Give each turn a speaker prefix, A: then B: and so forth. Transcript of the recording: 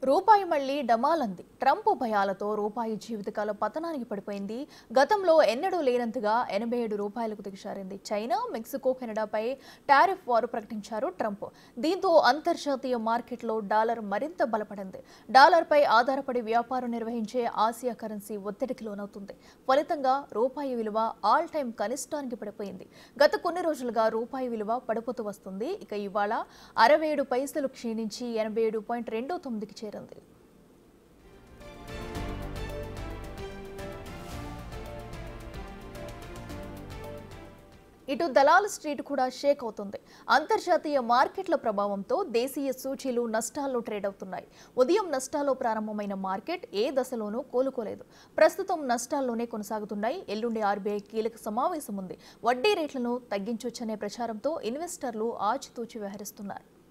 A: రూపాయి మళ్లీ డమాలంది. ట్రంప్ భయాలతో రూపాయి జీవితకాల పతనానికి పడిపోయింది. గతంలో ఎన్నడూ లేనంతగా 87 రూపాయలకు దిగజారింది. చైనా, మెక్సికో, కెనడాపై టారిఫ్ వారు ప్రకటించారు ట్రంప్. దీంతో అంతర్జాతీయ మార్కెట్లో డాలర్ మరింత బలపడింది. డాలర్పై ఆధారపడి వ్యాపారం నిర్వహించే ఆసియా కరెన్సీ ఒత్తిడికి లోనవుతుంది. ఫలితంగా రూపాయి విలువ ఆల్ టైమ్ కనిష్టానికి పడిపోయింది. గత కొన్ని రోజులుగా రూపాయి విలువ పడిపోతూ వస్తుంది. ఇక ఇవాళ 67 పైసలు క్షీణించి 87.29కి చేరింది. ఇటు దలాల్ స్ట్రీట్ కూడా షేక్ అవుతుంది. అంతర్జాతీయ మార్కెట్ల ప్రభావంతో దేశీయ సూచీలు నష్టాల్లో ట్రేడ్ అవుతున్నాయి. ఉదయం నష్టాల్లో ప్రారంభమైన మార్కెట్ ఏ దశలోనూ కోలుకోలేదు. ప్రస్తుతం నష్టాల్లోనే కొనసాగుతున్నాయి. ఎల్లుండి ఆర్బీఐ కీలక సమావేశం ఉంది. వడ్డీ రేట్లను తగ్గించొచ్చనే ప్రచారంతో ఇన్వెస్టర్లు ఆచితూచి వ్యవహరిస్తున్నారు.